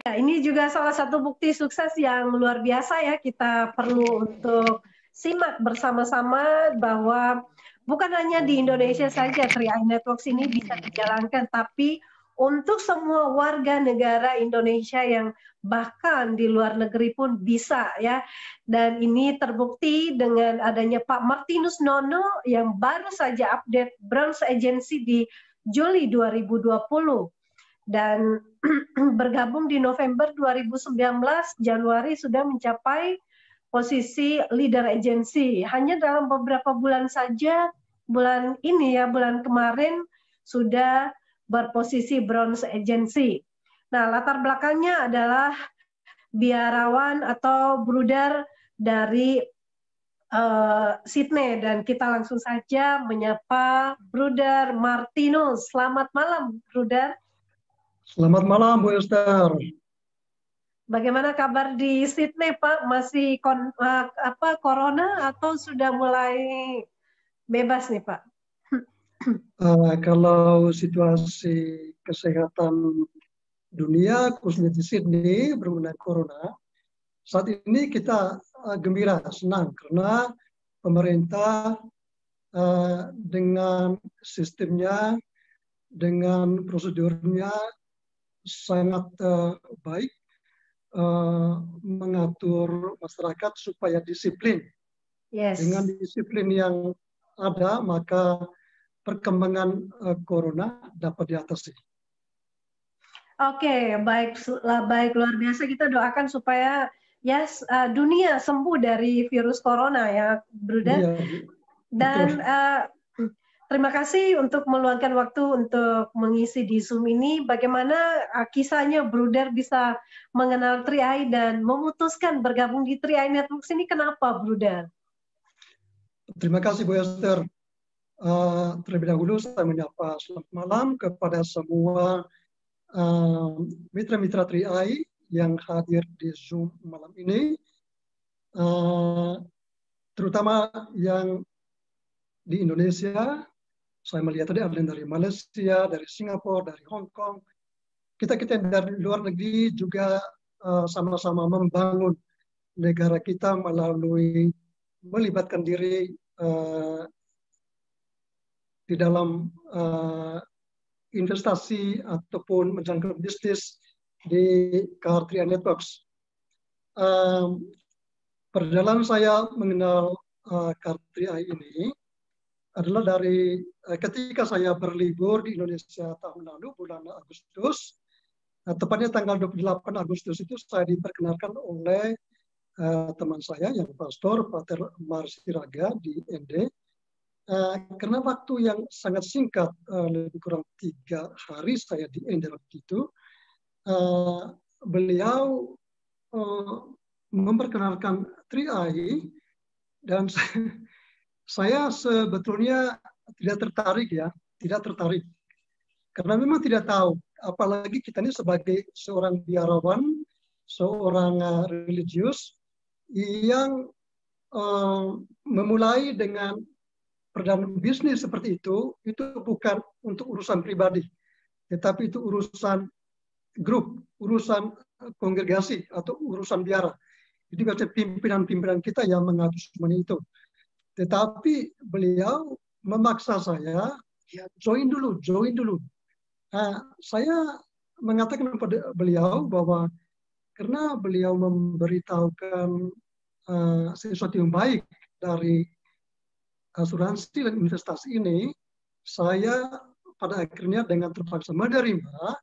Ya, ini juga salah satu bukti sukses yang luar biasa ya. Kita perlu untuk simak bersama-sama bahwa bukan hanya di Indonesia saja 3i Networks ini bisa dijalankan, tapi untuk semua warga negara Indonesia yang bahkan di luar negeri pun bisa ya. Dan ini terbukti dengan adanya Pak Martinus Nono yang baru saja update Bronze Agency di Juli 2020. Dan bergabung di November 2019, Januari sudah mencapai posisi leader agency. Hanya dalam beberapa bulan saja, bulan ini ya, bulan kemarin sudah berposisi bronze agency. Nah, latar belakangnya adalah biarawan atau bruder dari Sydney, dan kita langsung saja menyapa Bruder Martinus. Selamat malam, Bruder. Selamat malam, Bu Esther. Bagaimana kabar di Sydney, Pak? Masih corona atau sudah mulai bebas nih, Pak? Kalau situasi kesehatan dunia, khususnya di Sydney, bermengenai corona, saat ini kita gembira, senang, karena pemerintah dengan sistemnya, dengan prosedurnya sangat baik, mengatur masyarakat supaya disiplin. Yes. Dengan disiplin yang ada, maka perkembangan corona dapat diatasi. Oke, baik luar biasa. Kita doakan supaya dunia sembuh dari virus corona ya, Bruder. Iya, dan terima kasih untuk meluangkan waktu untuk mengisi di Zoom ini. Bagaimana kisahnya Bruder bisa mengenal 3i dan memutuskan bergabung di 3i Networks ini? Kenapa, Bruder? Terima kasih, Bu Esther. Terlebih dahulu saya menyapa selamat malam kepada semua mitra-mitra 3i yang hadir di Zoom malam ini, terutama yang di Indonesia. Saya melihat tadi ada yang dari Malaysia, dari Singapura, dari Hong Kong. Kita dari luar negeri juga sama-sama membangun negara kita melalui melibatkan diri di dalam investasi ataupun menjalankan bisnis di 3i Networks. Perjalanan saya mengenal 3i ini adalah dari ketika saya berlibur di Indonesia tahun lalu, bulan Agustus, tepatnya tanggal 28 Agustus itu saya diperkenalkan oleh teman saya yang pastor, Pater Mars Siraga di ND. Karena waktu yang sangat singkat, lebih kurang 3 hari saya di ND waktu itu, beliau memperkenalkan 3i, dan saya sebetulnya tidak tertarik, karena memang tidak tahu, apalagi kita ini sebagai seorang biarawan, seorang religius yang memulai dengan perdana bisnis seperti itu bukan untuk urusan pribadi, tetapi itu urusan grup, urusan kongregasi atau urusan biara. Jadi macam pimpinan-pimpinan kita yang mengatur semuanya itu. Tetapi beliau memaksa saya, ya join dulu. Saya mengatakan kepada beliau bahwa karena beliau memberitahukan sesuatu yang baik dari asuransi dan investasi ini, saya pada akhirnya dengan terpaksa menerima.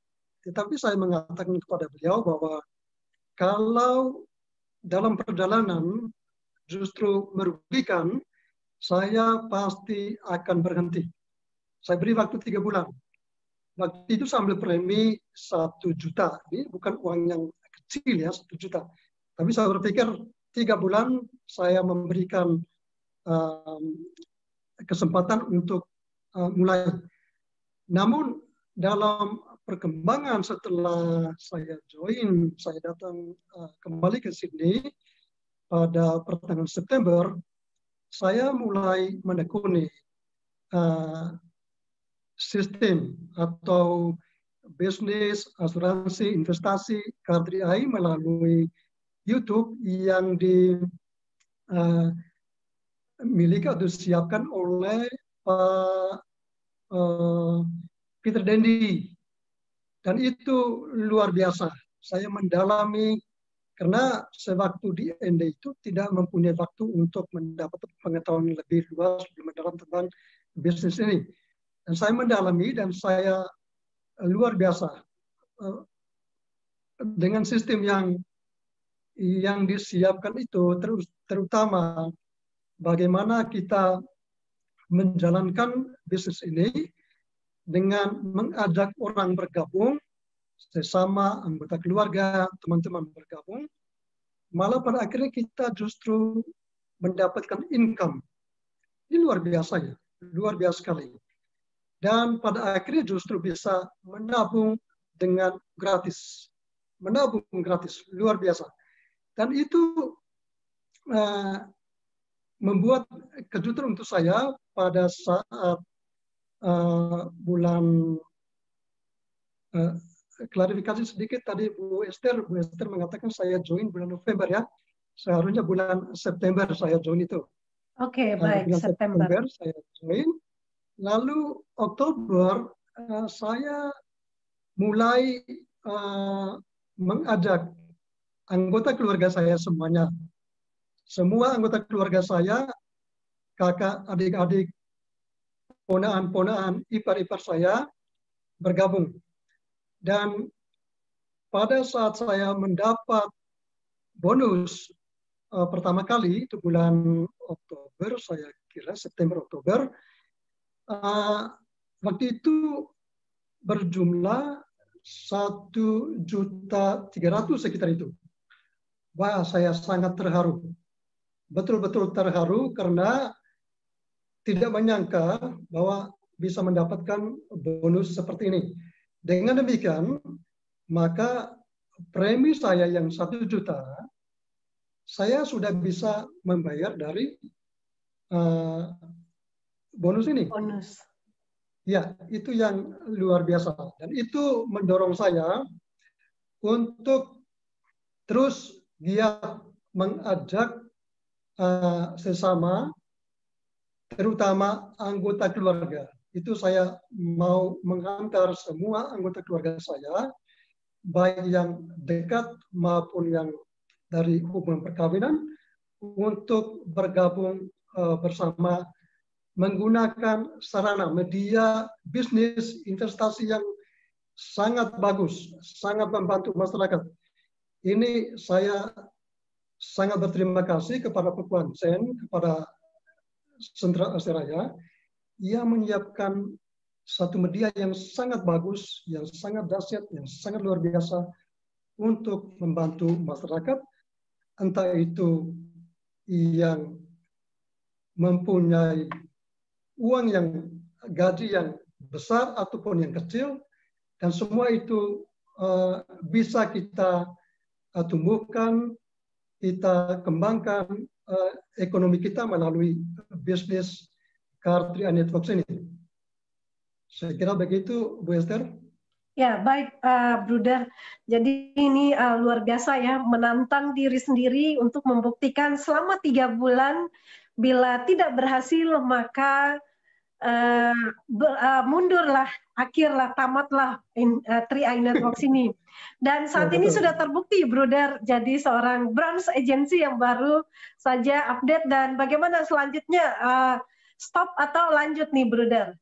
Tetapi saya mengatakan kepada beliau bahwa kalau dalam perjalanan justru merugikan, saya pasti akan berhenti. Saya beri waktu 3 bulan. Waktu itu sambil premi 1 juta. Ini bukan uang yang kecil ya, 1 juta. Tapi saya berpikir 3 bulan saya memberikan kesempatan untuk mulai. Namun dalam perkembangan setelah saya join, saya datang kembali ke Sydney pada pertengahan September, saya mulai menekuni sistem atau bisnis, asuransi, investasi, KRDI melalui YouTube yang dimiliki atau disiapkan oleh Pak Peter Dendi. Dan itu luar biasa. Saya mendalami karena sewaktu di ND itu tidak mempunyai waktu untuk mendapat pengetahuan lebih luas, lebih mendalam tentang bisnis ini. Dan saya mendalami dan saya luar biasa dengan sistem yang disiapkan itu, terutama bagaimana kita menjalankan bisnis ini dengan mengajak orang bergabung, sesama anggota keluarga, teman-teman bergabung, malah pada akhirnya kita justru mendapatkan income. Ini luar biasa ya, luar biasa sekali. Dan pada akhirnya justru bisa menabung dengan gratis. Menabung gratis, luar biasa. Dan itu membuat kejutan untuk saya pada saat bulan klarifikasi sedikit tadi Bu Esther mengatakan saya join bulan November ya. Seharusnya bulan September saya join itu. Oke, baik, bulan September saya join. Lalu Oktober saya mulai mengajak anggota keluarga saya semuanya. Semua anggota keluarga saya, kakak, adik-adik, ponaan-ponaan, ipar-ipar saya bergabung. Dan pada saat saya mendapat bonus pertama kali, itu bulan Oktober, saya kira September-Oktober, waktu itu berjumlah 1.300.000 sekitar itu. Wah, saya sangat terharu. Betul-betul terharu karena tidak menyangka bahwa bisa mendapatkan bonus seperti ini. Dengan demikian, maka premi saya yang 1 juta, saya sudah bisa membayar dari bonus ini. bonus. Ya, itu yang luar biasa. Dan itu mendorong saya untuk terus giat mengajak sesama, terutama anggota keluarga. Itu saya mau menghantar semua anggota keluarga saya, baik yang dekat maupun yang dari hubungan perkawinan, untuk bergabung bersama menggunakan sarana media bisnis investasi yang sangat bagus, sangat membantu masyarakat. Ini saya sangat berterima kasih kepada Pak Wansen, kepada Sentra Asiraya, yang menyiapkan satu media yang sangat bagus, yang sangat dahsyat, yang sangat luar biasa untuk membantu masyarakat, entah itu yang mempunyai uang yang gaji yang besar ataupun yang kecil, dan semua itu bisa kita tumbuhkan, kita kembangkan ekonomi kita melalui bisnis KRDI Networks ini. Saya kira begitu, Bu Esther. Ya, baik, Bruder. Jadi ini luar biasa ya, menantang diri sendiri untuk membuktikan selama 3 bulan, bila tidak berhasil maka mundurlah, akhirlah, tamatlah 3i Networks ini. Dan saat ini sudah terbukti, Bruder, jadi seorang branch agency yang baru saja update. Dan bagaimana selanjutnya? Stop atau lanjut nih, Bruder?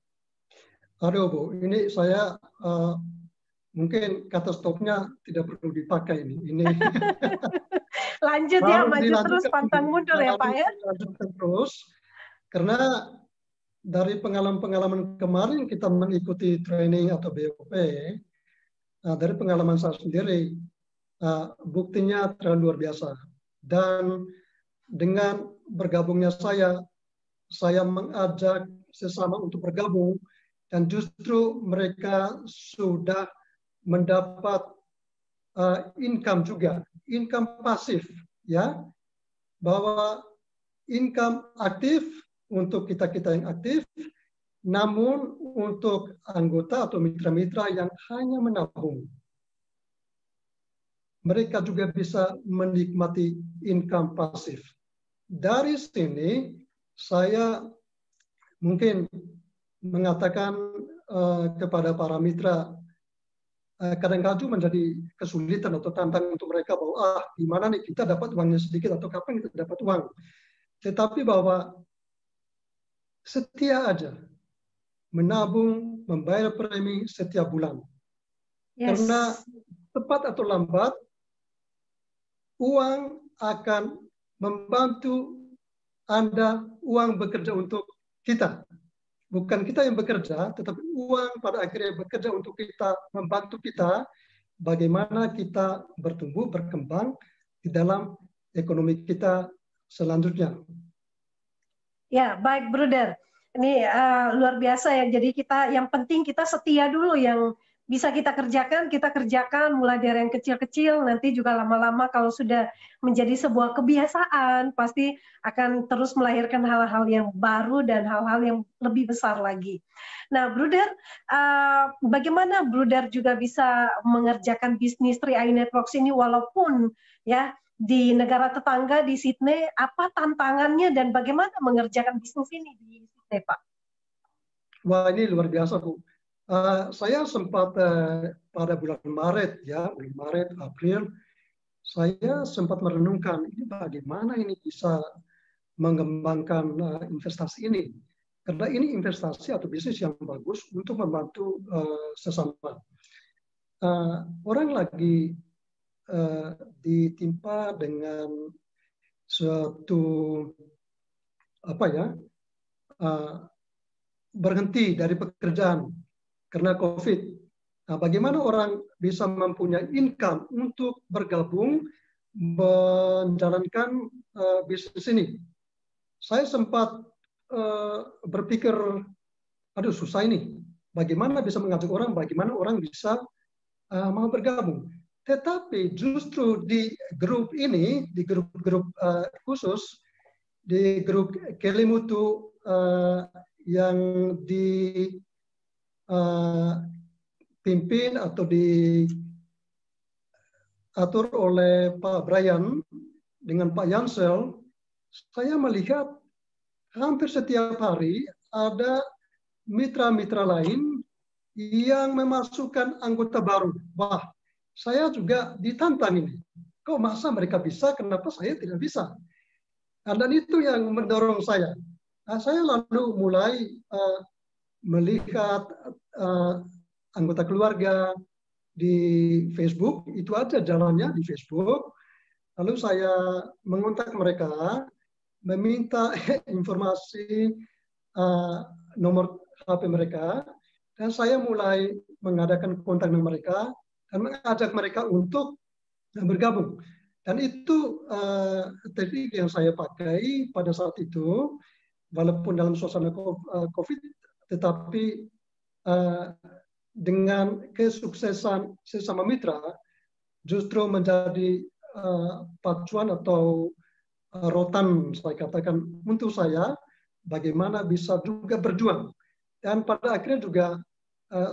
Aduh, Bu, ini saya mungkin kata stopnya tidak perlu dipakai ini. Lanjut ya, maju terus, pantang mundur ya, Pak ya? Lanjutkan terus, karena dari pengalaman-pengalaman kemarin kita mengikuti training atau BOP, dari pengalaman saya sendiri, buktinya terlalu luar biasa. Dan dengan bergabungnya saya mengajak sesama untuk bergabung, dan justru mereka sudah mendapat income juga, income pasif, ya, bahwa income aktif untuk kita yang aktif, namun untuk anggota atau mitra-mitra yang hanya menabung. Mereka juga bisa menikmati income pasif. Dari sini saya mungkin mengatakan kepada para mitra, kadang-kadang menjadi kesulitan atau tantangan untuk mereka bahwa gimana nih kita dapat uangnya sedikit atau kapan kita dapat uang. Tetapi bahwa setia aja menabung, membayar premi setiap bulan. Yes. Karena cepat atau lambat uang akan membantu Anda, uang bekerja untuk kita. Bukan kita yang bekerja, tetapi uang pada akhirnya bekerja untuk kita, membantu kita bagaimana kita bertumbuh, berkembang di dalam ekonomi kita selanjutnya. Ya, baik, Bruder. Ini luar biasa ya. Jadi yang penting kita setia dulu, yang bisa kita kerjakan mulai dari yang kecil-kecil, nanti juga lama-lama kalau sudah menjadi sebuah kebiasaan, pasti akan terus melahirkan hal-hal yang baru dan hal-hal yang lebih besar lagi. Nah, Bruder, bagaimana Bruder juga bisa mengerjakan bisnis 3i Networks ini walaupun ya di negara tetangga di Sydney, apa tantangannya dan bagaimana mengerjakan bisnis ini di Sydney, Pak? Wah, ini luar biasa, Bu. Saya sempat pada bulan Maret, April, saya sempat merenungkan ini bagaimana ini bisa mengembangkan investasi ini. Karena ini investasi atau bisnis yang bagus untuk membantu sesama. Orang lagi ditimpa dengan suatu berhenti dari pekerjaan karena COVID. Nah, bagaimana orang bisa mempunyai income untuk bergabung menjalankan bisnis ini? Saya sempat berpikir, aduh susah ini. Bagaimana bisa mengajak orang? Bagaimana orang bisa mau bergabung? Tetapi justru di grup ini, di grup-grup khusus, di grup Kelimutu yang dipimpin atau diatur oleh Pak Brian dengan Pak Yansel, saya melihat hampir setiap hari ada mitra-mitra lain yang memasukkan anggota baru. Wah, saya juga ditantang ini. Kok masa mereka bisa, kenapa saya tidak bisa? Dan itu yang mendorong saya. Nah, saya lalu mulai melihat anggota keluarga di Facebook, itu aja jalannya di Facebook. Lalu saya mengontak mereka, meminta informasi nomor HP mereka, dan saya mulai mengadakan kontak dengan mereka dan mengajak mereka untuk bergabung. Dan itu teknik yang saya pakai pada saat itu, walaupun dalam suasana COVID, tetapi dengan kesuksesan sesama mitra, justru menjadi pacuan atau rotan, saya katakan, untuk saya, bagaimana bisa juga berjuang. Dan pada akhirnya juga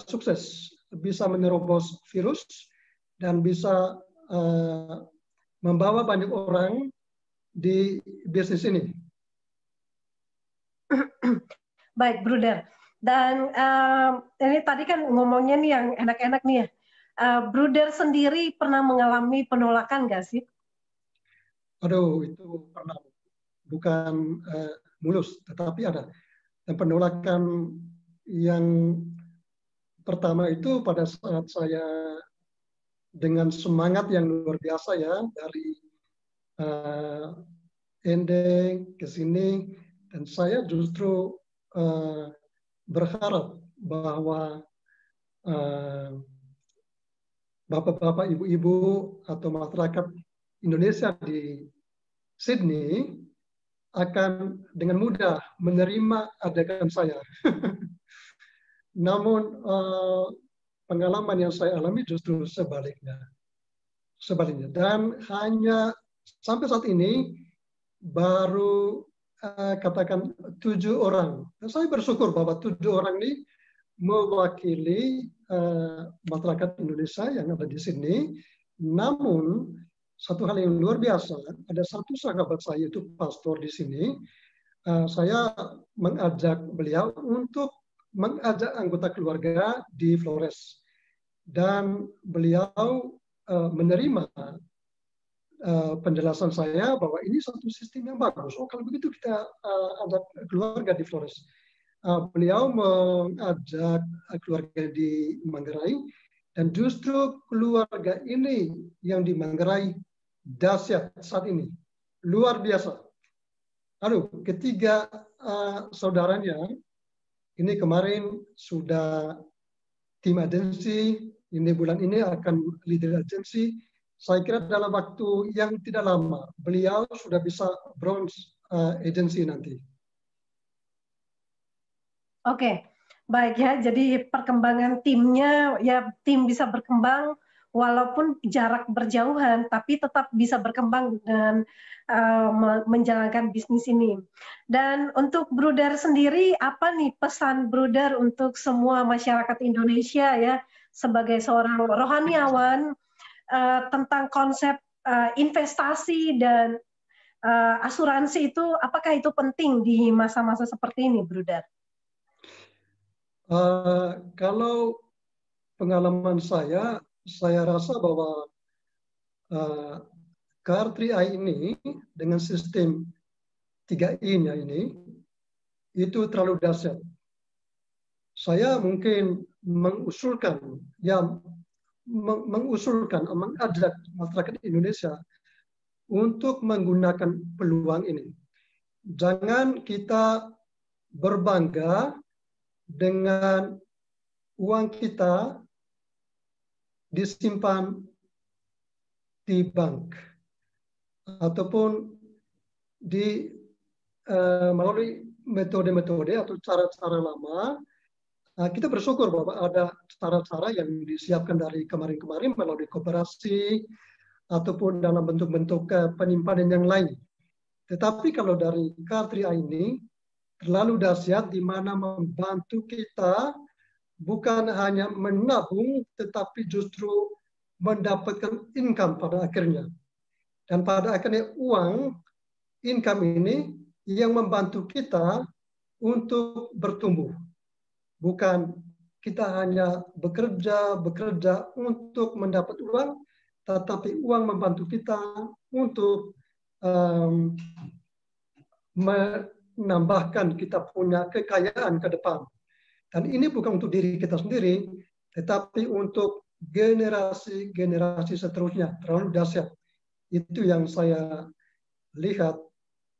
sukses, bisa menerobos virus, dan bisa membawa banyak orang di bisnis ini. Baik, Bruder. Dan ini tadi kan ngomongnya nih yang enak-enak nih ya. Bruder sendiri pernah mengalami penolakan nggak sih? Aduh, itu pernah. Bukan mulus, tetapi ada. Dan penolakan yang pertama itu pada saat saya dengan semangat yang luar biasa ya, dari Ending ke sini, dan saya justru berharap bahwa bapak-bapak, ibu-ibu atau masyarakat Indonesia di Sydney akan dengan mudah menerima ajakan saya. Namun pengalaman yang saya alami justru sebaliknya. Dan hanya sampai saat ini baru katakan 7 orang. Dan saya bersyukur bahwa 7 orang ini mewakili masyarakat Indonesia yang ada di sini. Namun satu hal yang luar biasa, ada satu sahabat saya itu pastor di sini. Saya mengajak beliau untuk mengajak anggota keluarga di Flores, dan beliau menerima penjelasan saya bahwa ini satu sistem yang bagus. Oh, kalau begitu kita ajak keluarga di Flores. Beliau mengajak keluarga di Manggarai, dan justru keluarga ini yang di Manggarai dahsyat saat ini, luar biasa. Lalu ketiga saudaranya ini kemarin sudah tim agensi, ini bulan ini akan leader agensi. Saya kira dalam waktu yang tidak lama beliau sudah bisa bronze agensi nanti. Oke, baik ya. Jadi perkembangan timnya, ya tim bisa berkembang walaupun jarak berjauhan, tapi tetap bisa berkembang dan menjalankan bisnis ini. Dan untuk Bruder sendiri, apa nih pesan Bruder untuk semua masyarakat Indonesia ya, sebagai seorang rohaniawan tentang konsep investasi dan asuransi itu, apakah itu penting di masa-masa seperti ini, Bruder? Kalau pengalaman saya rasa bahwa KR3i ini dengan sistem 3I-nya ini itu terlalu dahsyat. Saya mungkin mengusulkan, mengajak masyarakat Indonesia untuk menggunakan peluang ini. Jangan kita berbangga dengan uang kita disimpan di bank ataupun melalui metode-metode atau cara-cara lama. Kita bersyukur bahwa ada cara-cara yang disiapkan dari kemarin-kemarin melalui koperasi ataupun dalam bentuk-bentuk penyimpanan yang lain. Tetapi kalau dari KR3i ini terlalu dahsyat, di mana membantu kita bukan hanya menabung, tetapi justru mendapatkan income pada akhirnya. Dan pada akhirnya uang, income ini yang membantu kita untuk bertumbuh. Bukan kita hanya bekerja untuk mendapat uang, tetapi uang membantu kita untuk menambahkan kita punya kekayaan ke depan. Dan ini bukan untuk diri kita sendiri, tetapi untuk generasi seterusnya. Terlalu dahsyat. Itu yang saya lihat.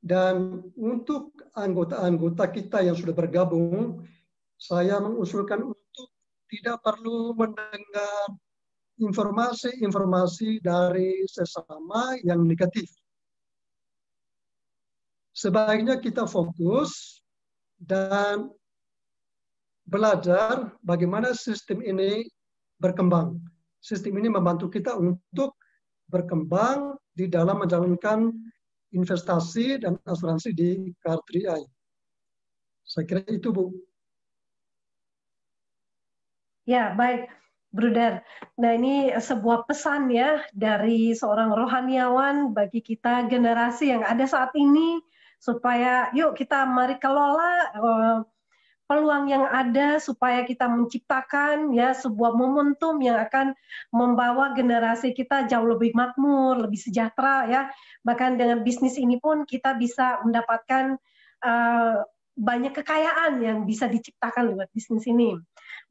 Dan untuk anggota-anggota kita yang sudah bergabung, saya mengusulkan untuk tidak perlu mendengar informasi-informasi dari sesama yang negatif. Sebaiknya kita fokus dan belajar bagaimana sistem ini berkembang. Sistem ini membantu kita untuk berkembang di dalam menjalankan investasi dan asuransi di KR3i. Saya kira itu, Bu. Ya, baik, Bruder. Nah, ini sebuah pesan ya dari seorang rohaniawan bagi kita generasi yang ada saat ini, supaya yuk kita mari kelola peluang yang ada supaya kita menciptakan ya sebuah momentum yang akan membawa generasi kita jauh lebih makmur, lebih sejahtera ya. Bahkan dengan bisnis ini pun kita bisa mendapatkan banyak kekayaan yang bisa diciptakan lewat bisnis ini.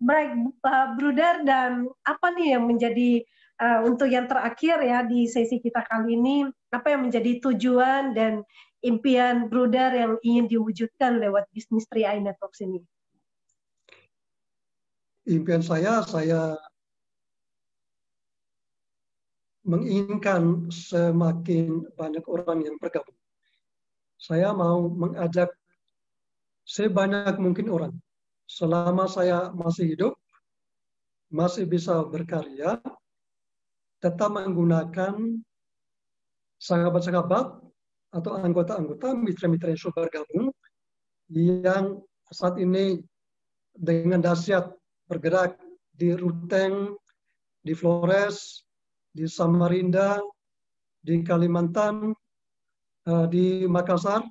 Baik, Bruder, dan apa nih yang menjadi untuk yang terakhir ya di sesi kita kali ini, apa yang menjadi tujuan dan impian Bruder yang ingin diwujudkan lewat bisnis 3i Networks ini? Impian saya menginginkan semakin banyak orang yang bergabung. Saya mau mengajak sebanyak mungkin orang. Selama saya masih hidup, masih bisa berkarya, tetap menggunakan sahabat-sahabat atau anggota-anggota, mitra-mitra yang sudah bergabung, yang saat ini dengan dahsyat bergerak di Ruteng, di Flores, di Samarinda, di Kalimantan, di Makassar.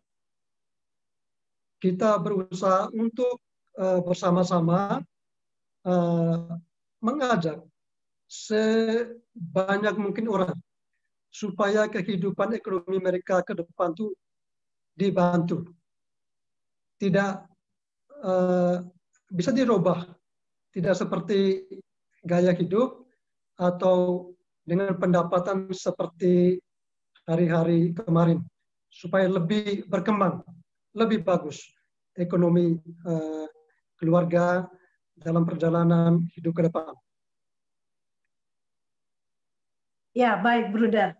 Kita berusaha untuk bersama-sama mengajak sebanyak mungkin orang supaya kehidupan ekonomi mereka ke depan itu dibantu. Tidak bisa dirubah, tidak seperti gaya hidup atau dengan pendapatan seperti hari-hari kemarin, supaya lebih berkembang, lebih bagus ekonomi keluarga dalam perjalanan hidup ke depan. Ya, baik, Bruder.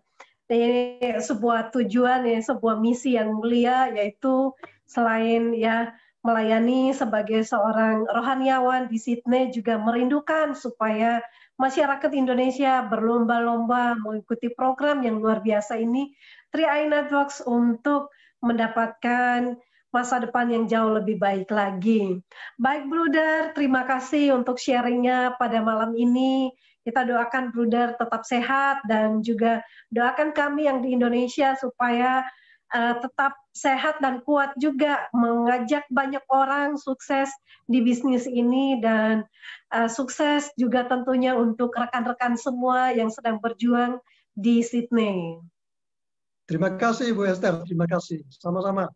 Ini sebuah tujuan, ya, sebuah misi yang mulia, yaitu selain ya melayani sebagai seorang rohaniawan di Sydney, juga merindukan supaya masyarakat Indonesia berlomba-lomba mengikuti program yang luar biasa ini, 3i Networks, untuk mendapatkan masa depan yang jauh lebih baik lagi. Baik, Bruder, terima kasih untuk sharingnya pada malam ini. Kita doakan Bruder tetap sehat, dan juga doakan kami yang di Indonesia supaya tetap sehat dan kuat juga, mengajak banyak orang sukses di bisnis ini, dan sukses juga tentunya untuk rekan-rekan semua yang sedang berjuang di Sydney. Terima kasih Bu Esther, terima kasih. Sama-sama.